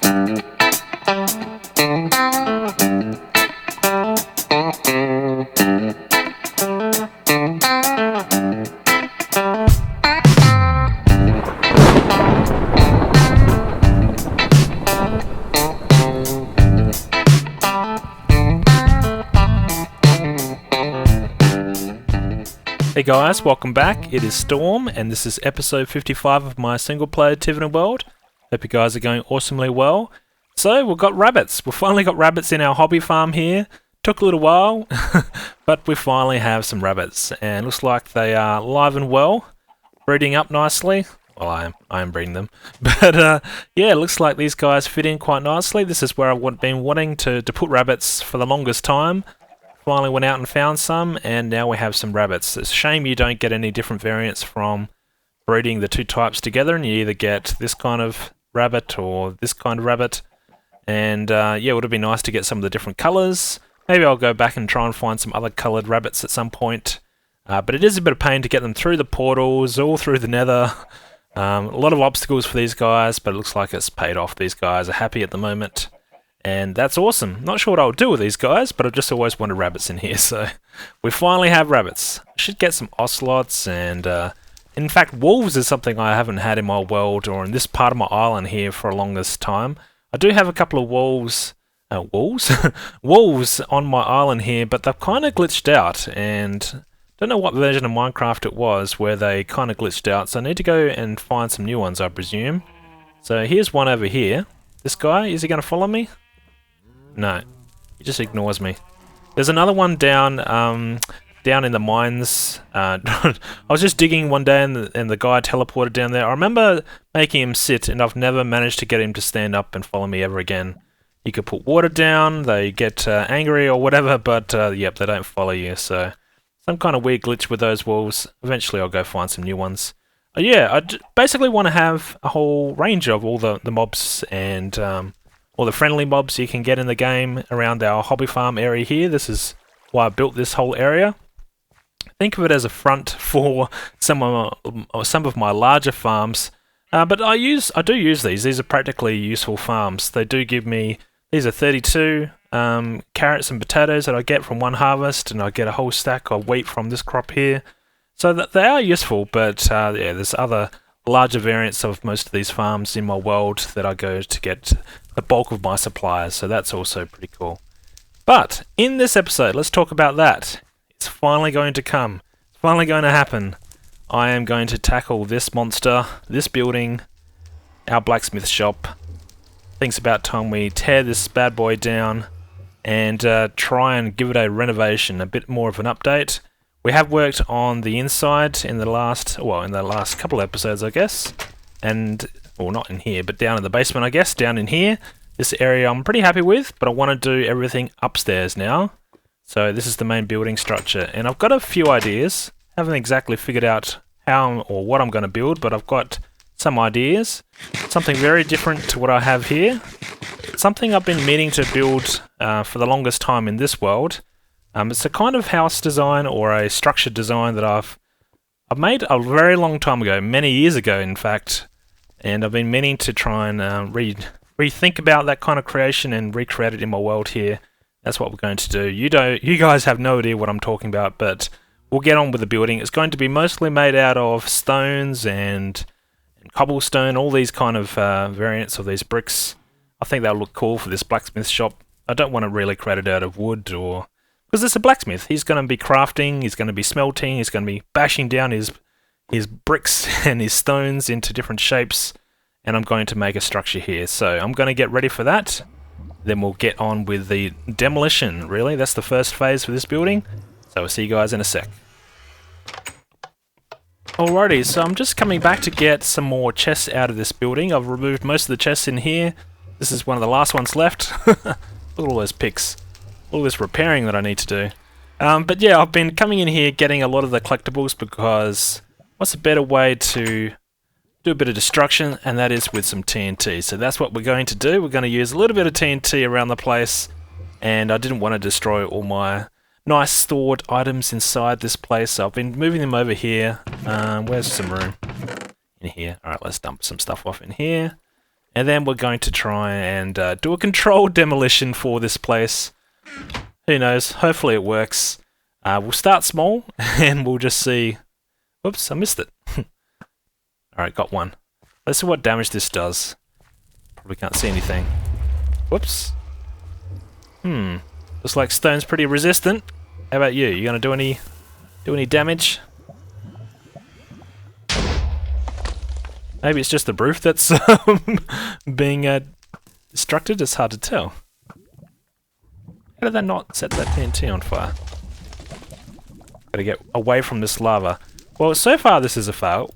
Hey guys, welcome back. It is Storm, and this is episode 55 of my single-player Tiveden world. Hope you guys are going awesomely well. So, we've got rabbits. We've finally got rabbits in our hobby farm here. Took a little while, but we finally have some rabbits, and looks like they are alive and well, breeding up nicely. Well, I am breeding them. But yeah, it looks like these guys fit in quite nicely. This is where I've been wanting to put rabbits for the longest time. Finally went out and found some, and now we have some rabbits. It's a shame you don't get any different variants from breeding the two types together, and you either get this kind of rabbit or this kind of rabbit. And yeah, it would have been nice to get some of the different colours. Maybe I'll go back and try and find some other coloured rabbits at some point. But it is a bit of pain to get them through the portals, all through the nether. A lot of obstacles for these guys, but it looks like it's paid off. These guys are happy at the moment. And that's awesome. Not sure what I'll do with these guys, but I've just always wanted rabbits in here, so we finally have rabbits. I should get some ocelots, and in fact, wolves is something I haven't had in my world or in this part of my island here for a longest time. I do have a couple of wolves on my island here, but they've kind of glitched out, and don't know what version of Minecraft it was where they kind of glitched out, so I need to go and find some new ones, I presume. So here's one over here. This guy, is he going to follow me? No, he just ignores me. There's another one down in the mines. I was just digging one day and the guy teleported down there. I remember making him sit, and I've never managed to get him to stand up and follow me ever again. You could put water down, they get angry or whatever, but yep, they don't follow you. So some kind of weird glitch with those wolves. Eventually I'll go find some new ones. Yeah, I basically want to have a whole range of all the mobs and all the friendly mobs you can get in the game around our hobby farm area here. This is why I built this whole area. Think of it as a front for some of my larger farms. But I do use these. These are practically useful farms. They do give me, these are 32 carrots and potatoes that I get from one harvest, and I get a whole stack of wheat from this crop here. So that they are useful, but yeah, there's other larger variants of most of these farms in my world that I go to get the bulk of my supplies, so that's also pretty cool. But in this episode, let's talk about that. It's finally going to come. It's finally going to happen. I am going to tackle this monster, this building, our blacksmith shop. I think it's about time we tear this bad boy down and try and give it a renovation, a bit more of an update. We have worked on the inside in the last couple of episodes, I guess, and, well, not in here, but down in the basement, I guess, down in here. This area I'm pretty happy with, but I want to do everything upstairs now. So this is the main building structure, and I've got a few ideas. Haven't exactly figured out how or what I'm going to build, but I've got some ideas. Something very different to what I have here. Something I've been meaning to build for the longest time in this world. It's a kind of house design or a structured design that I've made a very long time ago, many years ago in fact, and I've been meaning to try and rethink about that kind of creation and recreate it in my world here. That's what we're going to do. You guys have no idea what I'm talking about, but we'll get on with the building. It's going to be mostly made out of stones and cobblestone, all these kind of variants of these bricks. I think that'll look cool for this blacksmith shop. I don't want to really create it out of wood or... because it's a blacksmith. He's going to be crafting, he's going to be smelting, he's going to be bashing down his bricks and his stones into different shapes, and I'm going to make a structure here. So I'm going to get ready for that. Then we'll get on with the demolition, really. That's the first phase for this building. So I'll see you guys in a sec. Alrighty, so I'm just coming back to get some more chests out of this building. I've removed most of the chests in here. This is one of the last ones left. Look at all those picks. All this repairing that I need to do. But yeah, I've been coming in here getting a lot of the collectibles because what's a better way to do a bit of destruction, and that is with some TNT. So that's what we're going to do. We're going to use a little bit of TNT around the place, and I didn't want to destroy all my nice stored items inside this place, so I've been moving them over here. Where's some room? In here. Alright, let's dump some stuff off in here. And then we're going to try and do a controlled demolition for this place. Who knows? Hopefully it works. We'll start small and we'll just see. Whoops, I missed it. Alright, got one. Let's see what damage this does. Probably can't see anything. Whoops. Looks like stone's pretty resistant. How about you? You gonna do any damage? Maybe it's just the roof that's being destructed. It's hard to tell. How did that not set that TNT on fire? Gotta get away from this lava. Well, so far this is a fail.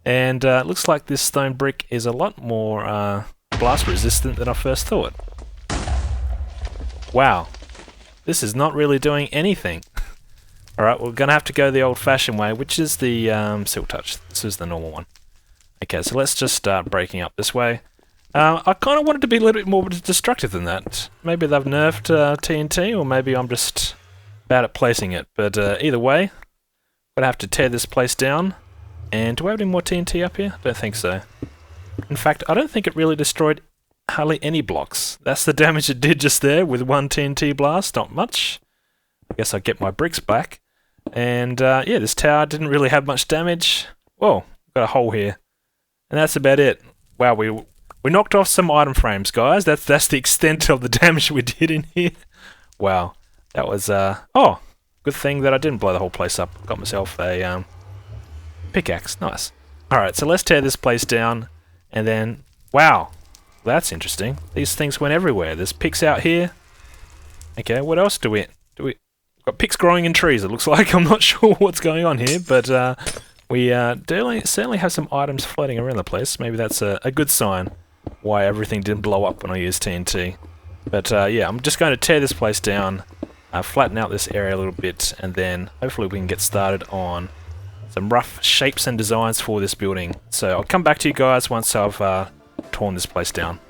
And it looks like this stone brick is a lot more blast resistant than I first thought. Wow. This is not really doing anything. Alright, we're gonna have to go the old-fashioned way, which is the silk touch. This is the normal one. Okay, so let's just start breaking up this way. I kind of wanted to be a little bit more destructive than that. Maybe they've nerfed TNT, or maybe I'm just bad at placing it. But either way, I'm going to have to tear this place down. And do I have any more TNT up here? I don't think so. In fact, I don't think it really destroyed hardly any blocks. That's the damage it did just there with one TNT blast, not much. I guess I'll get my bricks back. And yeah, this tower didn't really have much damage. Whoa, got a hole here. And that's about it. Wow, we knocked off some item frames, guys. That's the extent of the damage we did in here. Wow, that was oh, good thing that I didn't blow the whole place up. Got myself a pickaxe. Nice. All right, so let's tear this place down, and then wow, that's interesting. These things went everywhere. There's picks out here. Okay, what else do we got picks growing in trees? It looks like. I'm not sure what's going on here, but we certainly have some items floating around the place. Maybe that's a good sign why everything didn't blow up when I used TNT. But yeah, I'm just going to tear this place down, flatten out this area a little bit, and then hopefully we can get started on some rough shapes and designs for this building. So I'll come back to you guys once I've torn this place down.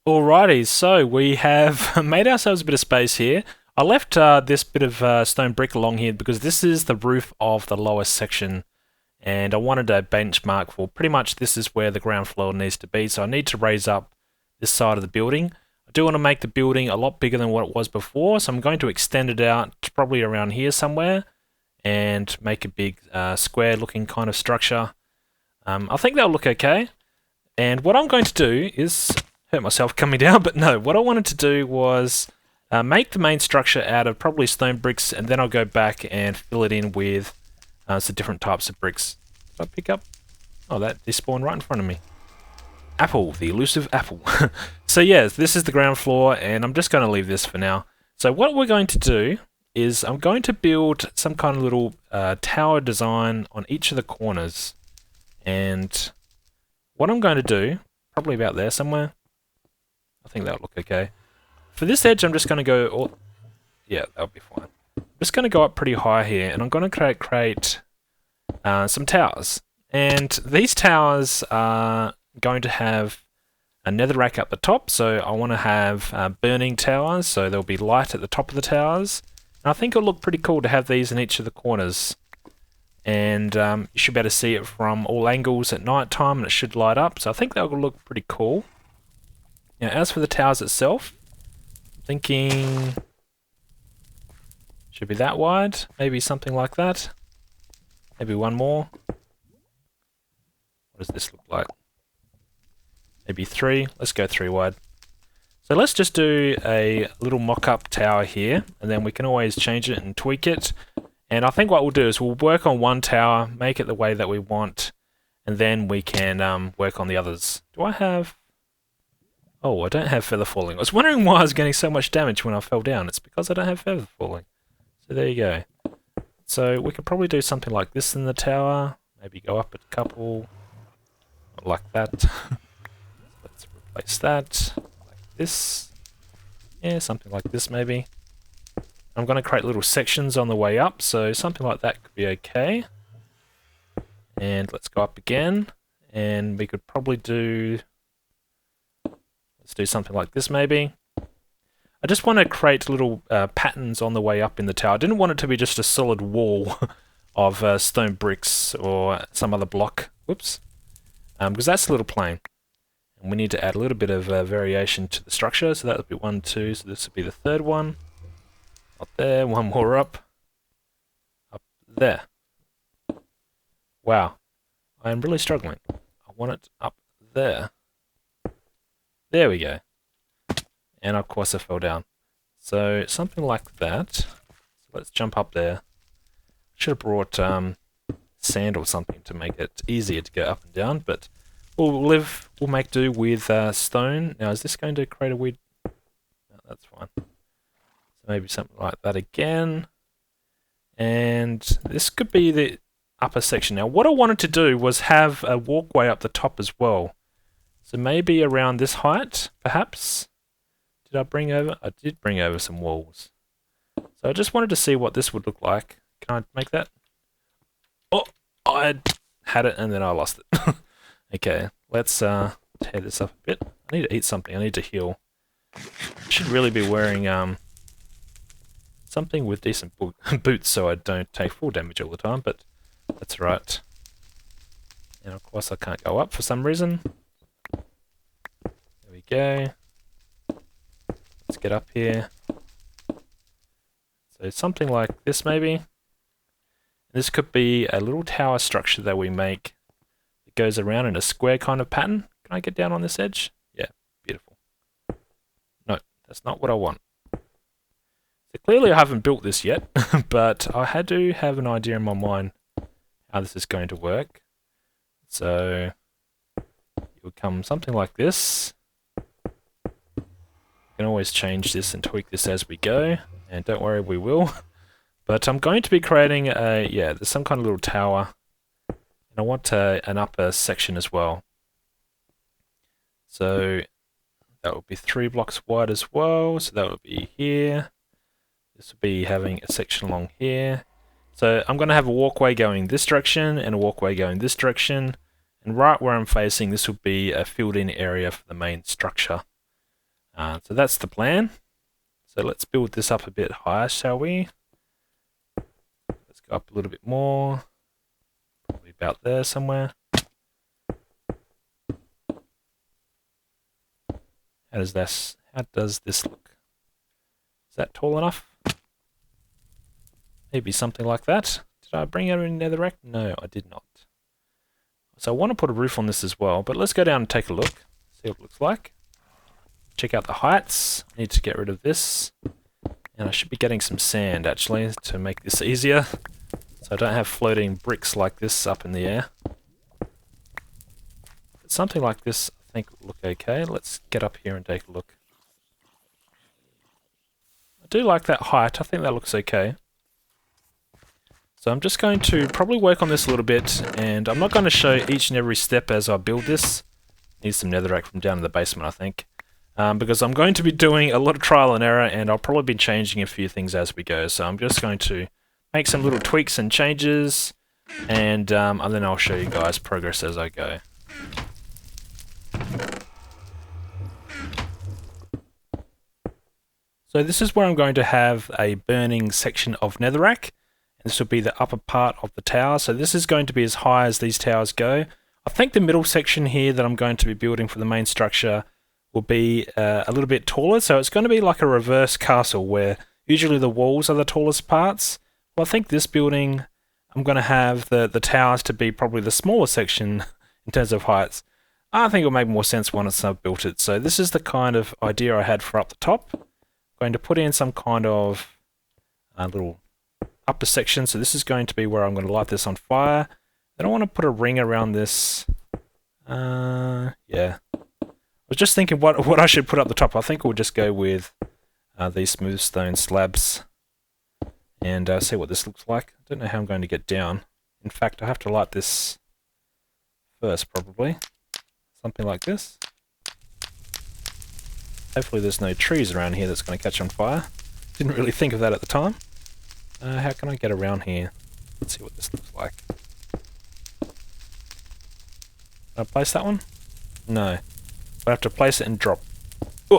Alrighty, so we have made ourselves a bit of space here. I left this bit of stone brick along here because this is the roof of the lowest section, and I wanted a benchmark for pretty much this is where the ground floor needs to be, so I need to raise up this side of the building. I do want to make the building a lot bigger than what it was before, so I'm going to extend it out to probably around here somewhere and make a big square looking kind of structure. I think that'll look okay, and what I'm going to do is hurt myself coming down, but no, what I wanted to do was make the main structure out of probably stone bricks, and then I'll go back and fill it in with some different types of bricks. Did I pick up? Oh, that despawned right in front of me. Apple, the elusive apple. So yeah, this is the ground floor, and I'm just going to leave this for now. So what we're going to do is I'm going to build some kind of little tower design on each of the corners, and what I'm going to do probably about there somewhere. I think that'll look okay. For this edge, I'm just going to go... yeah, that'll be fine. I'm just going to go up pretty high here, and I'm going to create some towers. And these towers are going to have a netherrack up the top, so I want to have burning towers, so there'll be light at the top of the towers. And I think it'll look pretty cool to have these in each of the corners. And you should be able to see it from all angles at night time, and it should light up, so I think that will look pretty cool. Now, as for the towers itself, I'm thinking should be that wide, maybe something like that. Maybe one more. What does this look like? Maybe 3. Let's go 3 wide. So let's just do a little mock-up tower here, and then we can always change it and tweak it. And I think what we'll do is we'll work on one tower, make it the way that we want, and then we can work on the others. Do I have... Oh, I don't have feather falling. I was wondering why I was getting so much damage when I fell down. It's because I don't have feather falling. So there you go. So we could probably do something like this in the tower. Maybe go up a couple. Like that. Let's replace that. Like this. Yeah, something like this maybe. I'm going to create little sections on the way up, so something like that could be okay. And let's go up again. And we could probably do... Let's do something like this maybe. I just want to create little patterns on the way up in the tower. I didn't want it to be just a solid wall of stone bricks or some other block. Whoops. Because that's a little plain. And we need to add a little bit of variation to the structure. So that would be 1, 2. So this would be the third one. Up there. One more up. Up there. Wow. I am really struggling. I want it up there. There we go. And of course I fell down. So something like that. So let's jump up there. Should have brought sand or something to make it easier to go up and down, but we'll make do with stone. Now is this going to create a weird... No, that's fine. So maybe something like that again. And this could be the upper section. Now what I wanted to do was have a walkway up the top as well. So maybe around this height, perhaps. Did I bring over? I did bring over some walls. So I just wanted to see what this would look like. Can I make that? Oh, I had it and then I lost it. Okay, let's tear this up a bit. I need to eat something. I need to heal. I should really be wearing something with decent boots so I don't take full damage all the time, but that's right. And of course I can't go up for some reason. There we go. Let's get up here. So something like this maybe. This could be a little tower structure that we make. It goes around in a square kind of pattern. Can I get down on this edge? Yeah, beautiful. No, that's not what I want. So clearly I haven't built this yet, but I do have an idea in my mind how this is going to work. So it would come something like this. We can always change this and tweak this as we go, and don't worry, we will. But I'm going to be creating a, there's some kind of little tower, and I want an upper section as well. So that would be 3 blocks wide as well, so that would be here. This would be having a section along here. So I'm going to have a walkway going this direction, and a walkway going this direction, and right where I'm facing, this would be a filled-in area for the main structure. So that's the plan. So let's build this up a bit higher, shall we? Let's go up a little bit more. Probably about there somewhere. How does this look? Is that tall enough? Maybe something like that. Did I bring out any netherrack? No, I did not. So I want to put a roof on this as well, but let's go down and take a look. See what it looks like. Check out the heights. I need to get rid of this. And I should be getting some sand actually to make this easier. So I don't have floating bricks like this up in the air. But something like this I think will look okay. Let's get up here and take a look. I do like that height. I think that looks okay. So I'm just going to probably work on this a little bit, and I'm not going to show each and every step as I build this. Need some netherrack from down in the basement, I think. Because I'm going to be doing a lot of trial and error, and I'll probably be changing a few things as we go. So I'm just going to make some little tweaks and changes, and then I'll show you guys progress as I go. So this is where I'm going to have a burning section of netherrack. This will be the upper part of the tower. So this is going to be as high as these towers go. I think the middle section here that I'm going to be building for the main structure will be a little bit taller. So it's going to be like a reverse castle where usually the walls are the tallest parts. Well, I think this building, I'm going to have the towers to be probably the smaller section in terms of heights. I think it'll make more sense once I've built it. So this is the kind of idea I had for up the top. I'm going to put in some kind of little upper section. So this is going to be where I'm going to light this on fire. Then I want to put a ring around this. Yeah. I was just thinking what I should put up the top. I think we'll just go with these smooth stone slabs and see what this looks like. I don't know how I'm going to get down. In fact, I have to light this first probably. Something like this. Hopefully there's no trees around here that's going to catch on fire. Didn't really think of that at the time. How can I get around here? Let's see what this looks like. Can I place that one? No. I have to place it and drop.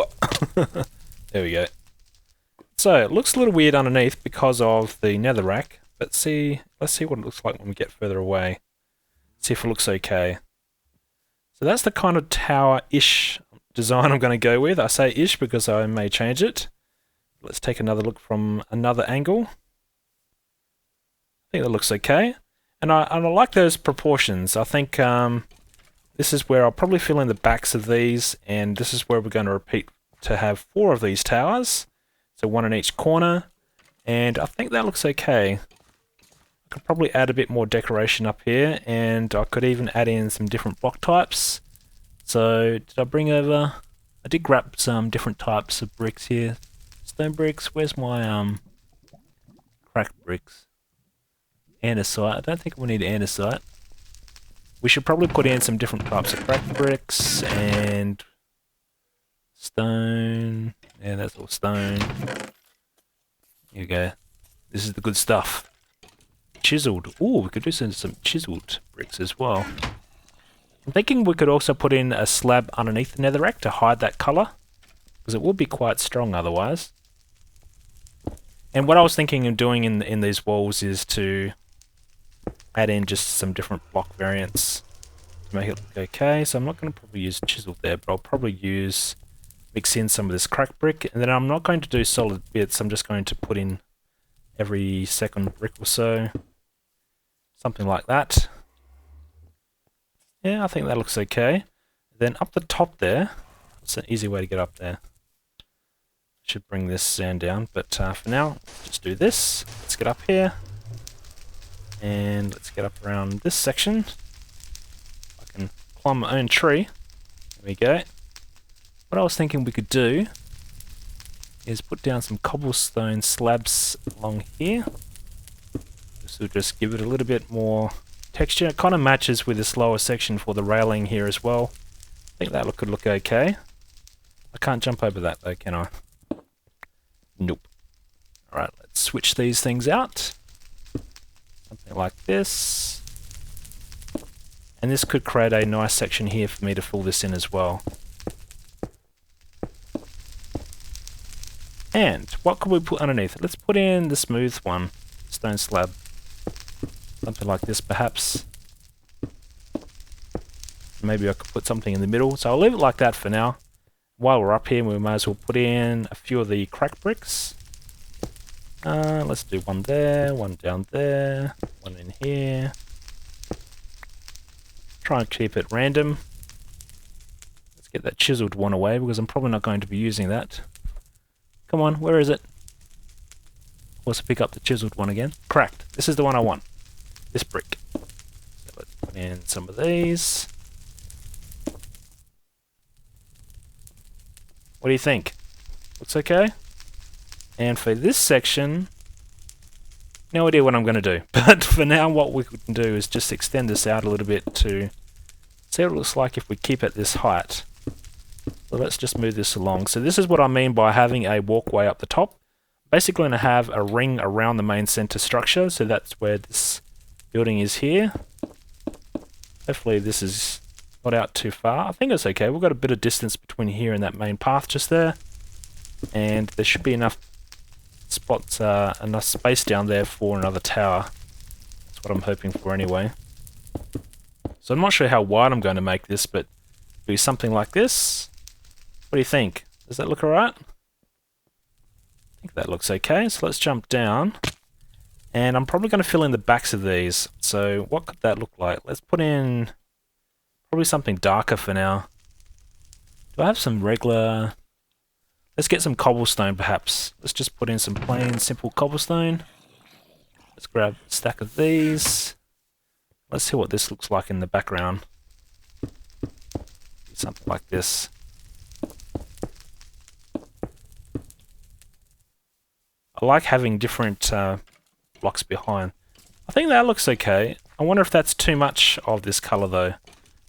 There we go. So it looks a little weird underneath because of the netherrack, but let's see what it looks like when we get further away. See if it looks okay. So that's the kind of tower-ish design I'm going to go with. I say ish because I may change it. Let's take another look from another angle. I think that looks okay. And I like those proportions. I think this is where I'll probably fill in the backs of these, and this is where we're going to repeat to have 4 of these towers. So 1 in each corner, and I think that looks okay. I could probably add a bit more decoration up here, and I could even add in some different block types. So did I bring over... I did grab some different types of bricks here. Stone bricks, where's my cracked bricks? Andesite, I don't think we'll need andesite. We should probably put in some different types of cracked bricks and stone. Yeah, that's all stone. Here we go. This is the good stuff. Chiseled. Ooh, we could do some chiseled bricks as well. I'm thinking we could also put in a slab underneath the netherrack to hide that colour, because it would be quite strong otherwise. And what I was thinking of doing in these walls is to add in just some different block variants to make it look okay. So I'm not going to probably use chisel there, but I'll probably mix in some of this cracked brick, and then I'm not going to do solid bits. I'm just going to put in every second brick or so, something like that. Yeah, I think that looks okay. Then up the top there, it's an easy way to get up there. Should bring this sand down, but for now, just do this. Let's get up here. And let's get up around this section. I can climb my own tree. There we go. What I was thinking we could do is put down some cobblestone slabs along here. This will just give it a little bit more texture. It kind of matches with this lower section for the railing here as well. I think that could look okay. I can't jump over that though, can I? Nope. Alright, let's switch these things out. Something like this. And this could create a nice section here for me to fill this in as well. And what could we put underneath it? Let's put in the smooth one, stone slab. Something like this perhaps. Maybe I could put something in the middle. So I'll leave it like that for now. While we're up here, we might as well put in a few of the cracked bricks. Let's do one there, one down there, one in here. Try and keep it random. Let's get that chiseled one away because I'm probably not going to be using that. Come on, where is it? Also pick up the chiseled one again. Cracked. This is the one I want. This brick. So let's put in some of these. What do you think? Looks okay? And for this section, no idea what I'm going to do. But for now, what we can do is just extend this out a little bit to see what it looks like if we keep it this height. So let's just move this along. So this is what I mean by having a walkway up the top. Basically going to have a ring around the main center structure, so that's where this building is here. Hopefully this is not out too far. I think it's okay. We've got a bit of distance between here and that main path just there. And there should be enough spots, enough space down there for another tower. That's what I'm hoping for anyway. So I'm not sure how wide I'm going to make this, but do something like this. What do you think? Does that look alright? I think that looks okay. So let's jump down. And I'm probably going to fill in the backs of these. So what could that look like? Let's put in probably something darker for now. Do I have some regular... Let's get some cobblestone perhaps. Let's just put in some plain, simple cobblestone. Let's grab a stack of these. Let's see what this looks like in the background. Something like this. I like having different blocks behind. I think that looks okay. I wonder if that's too much of this colour though.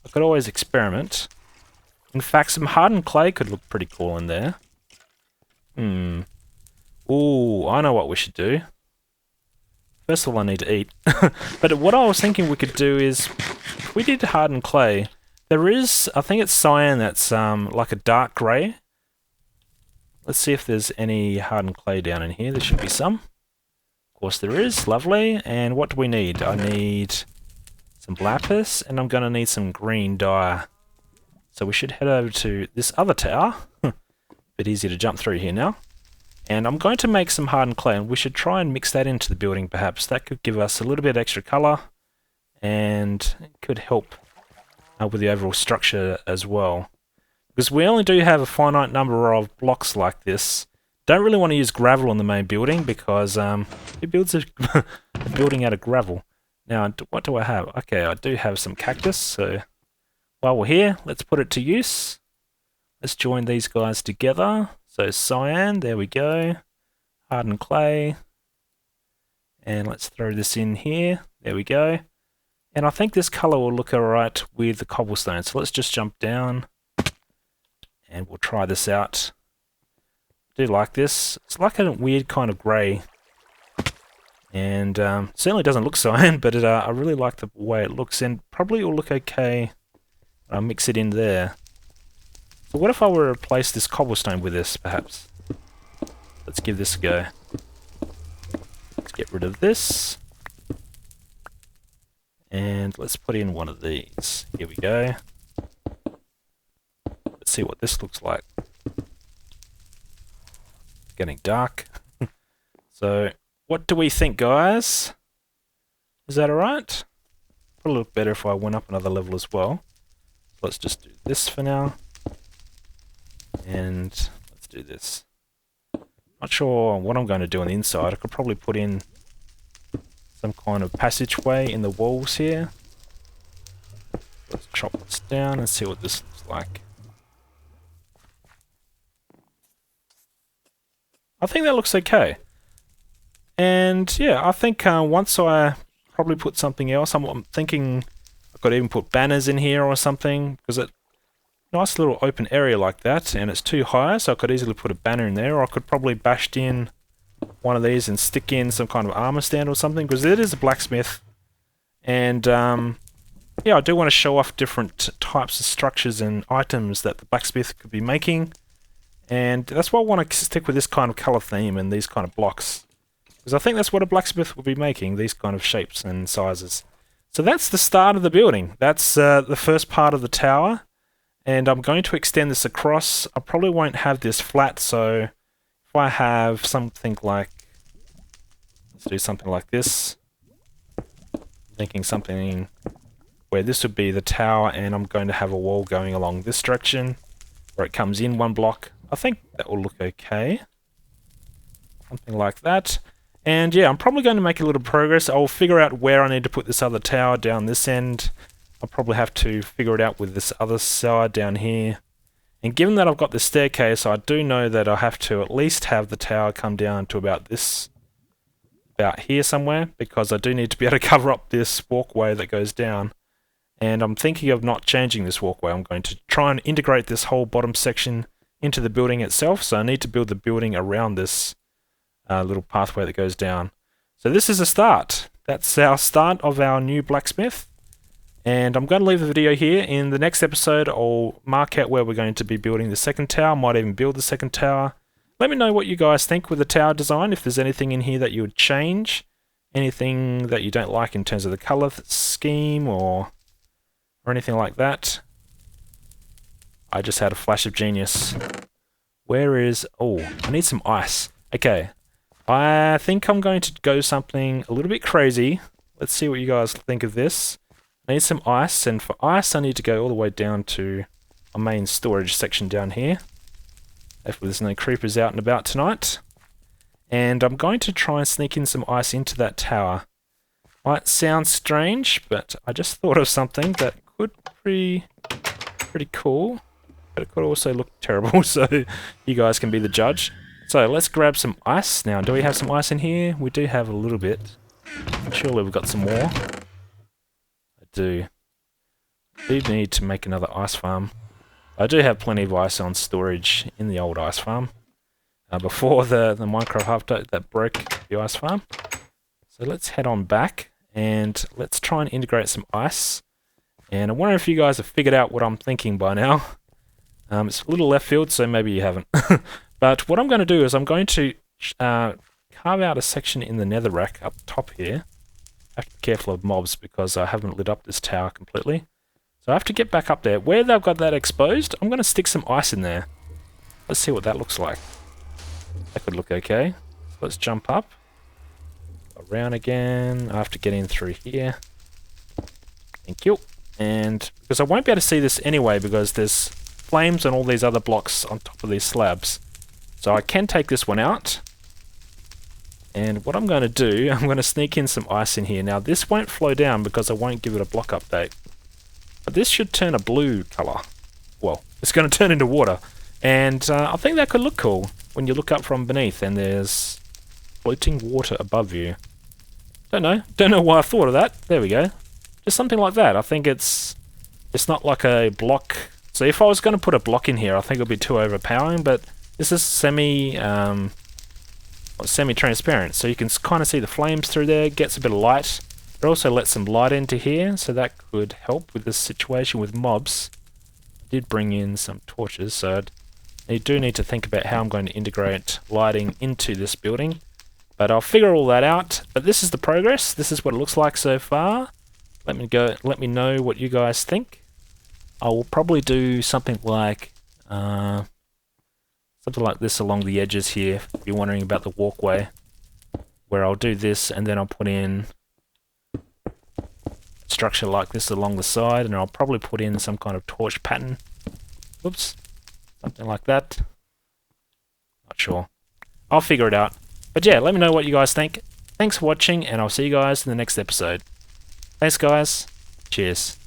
I could always experiment. In fact, some hardened clay could look pretty cool in there. Ooh, I know what we should do. First of all, I need to eat. But what I was thinking we could do is, if we did hardened clay, there is, I think it's cyan that's like a dark grey. Let's see if there's any hardened clay down in here. There should be some. Of course there is, lovely. And what do we need? I need some lapis, and I'm going to need some green dye. So we should head over to this other tower. Bit easier to jump through here now. And I'm going to make some hardened clay, and we should try and mix that into the building perhaps. That could give us a little bit extra colour, and it could help with the overall structure as well. Because we only do have a finite number of blocks like this. Don't really want to use gravel on the main building, because it builds a building out of gravel. Now, what do I have? Okay, I do have some cactus, so while we're here, let's put it to use. Let's join these guys together. So cyan, there we go. Hardened clay. And let's throw this in here. There we go. And I think this colour will look alright with the cobblestone. So let's just jump down. And we'll try this out. I do like this. It's like a weird kind of grey. And certainly doesn't look cyan, but I really like the way it looks. And probably it will look okay. I'll mix it in there. So what if I were to replace this cobblestone with this, perhaps? Let's give this a go. Let's get rid of this. And let's put in one of these. Here we go. Let's see what this looks like. It's getting dark. So, what do we think, guys? Is that alright? Probably look better if I went up another level as well. Let's just do this for now. And let's do this. Not sure what I'm going to do on the inside. I could probably put in some kind of passageway in the walls here. Let's chop this down and see what this looks like. I think that looks okay. And yeah, I think once I probably put something else, I'm thinking I could even put banners in here or something, because it nice little open area like that, and it's too high, so I could easily put a banner in there, or I could probably bash in one of these and stick in some kind of armor stand or something, because it is a blacksmith. And yeah, I do want to show off different types of structures and items that the blacksmith could be making, and that's why I want to stick with this kind of color theme and these kind of blocks, because I think that's what a blacksmith would be making, these kind of shapes and sizes. So that's the start of the building. That's the first part of the tower. And I'm going to extend this across. I probably won't have this flat, so if I have something like, let's do something like this. I'm thinking something where this would be the tower, and I'm going to have a wall going along this direction, where it comes in one block. I think that will look okay. Something like that. And yeah, I'm probably going to make a little progress. I'll figure out where I need to put this other tower down this end. I'll probably have to figure it out with this other side down here. And given that I've got the staircase, I do know that I have to at least have the tower come down to about here somewhere, because I do need to be able to cover up this walkway that goes down. and I'm thinking of not changing this walkway. I'm going to try and integrate this whole bottom section into the building itself, so I need to build the building around this little pathway that goes down. So this is a start. That's our start of our new blacksmith. And I'm going to leave the video here. In the next episode, I'll mark out where we're going to be building the second tower. Might even build the second tower. Let me know what you guys think with the tower design. If there's anything in here that you would change. Anything that you don't like in terms of the color scheme or anything like that. I just had a flash of genius. Where is... Oh, I need some ice. Okay. I think I'm going to go something a little bit crazy. Let's see what you guys think of this. I need some ice, and for ice I need to go all the way down to our main storage section down here. Hopefully there's no creepers out and about tonight. And I'm going to try and sneak in some ice into that tower. Might sound strange, but I just thought of something that could be pretty cool. But it could also look terrible, so you guys can be the judge. So let's grab some ice. Now, do we have some ice in here? We do have a little bit. Surely we've got some more. I do need to make another ice farm. I do have plenty of ice on storage in the old ice farm. Before the Minecraft update that broke the ice farm. So let's head on back and let's try and integrate some ice. And I wonder if you guys have figured out what I'm thinking by now. It's a little left field, so maybe you haven't. But what I'm going to do is I'm going to carve out a section in the netherrack up top here. I have to be careful of mobs because I haven't lit up this tower completely. So I have to get back up there. Where they've got that exposed, I'm going to stick some ice in there. Let's see what that looks like. That could look okay. So let's jump up. Around again. I have to get in through here. Thank you. And because I won't be able to see this anyway because there's flames on all these other blocks on top of these slabs. So I can take this one out. And what I'm going to do, I'm going to sneak in some ice in here. Now this won't flow down because I won't give it a block update. But this should turn a blue colour. Well, it's going to turn into water. And I think that could look cool when you look up from beneath and there's floating water above you. Don't know why I thought of that. There we go. Just something like that. I think it's not like a block. So if I was going to put a block in here, I think it would be too overpowering, but this is semi-transparent, so you can kind of see the flames through there, gets a bit of light. It also lets some light into here, so that could help with this situation with mobs. I did bring in some torches, so I do need to think about how I'm going to integrate lighting into this building. But I'll figure all that out. But this is the progress. This is what it looks like so far. Let me know what you guys think. I will probably do something like this along the edges here, if you're wondering about the walkway, where I'll do this and then I'll put in a structure like this along the side, and I'll probably put in some kind of torch pattern. Whoops. Something like that. Not sure. I'll figure it out. But yeah, let me know what you guys think. Thanks for watching, and I'll see you guys in the next episode. Thanks guys. Cheers.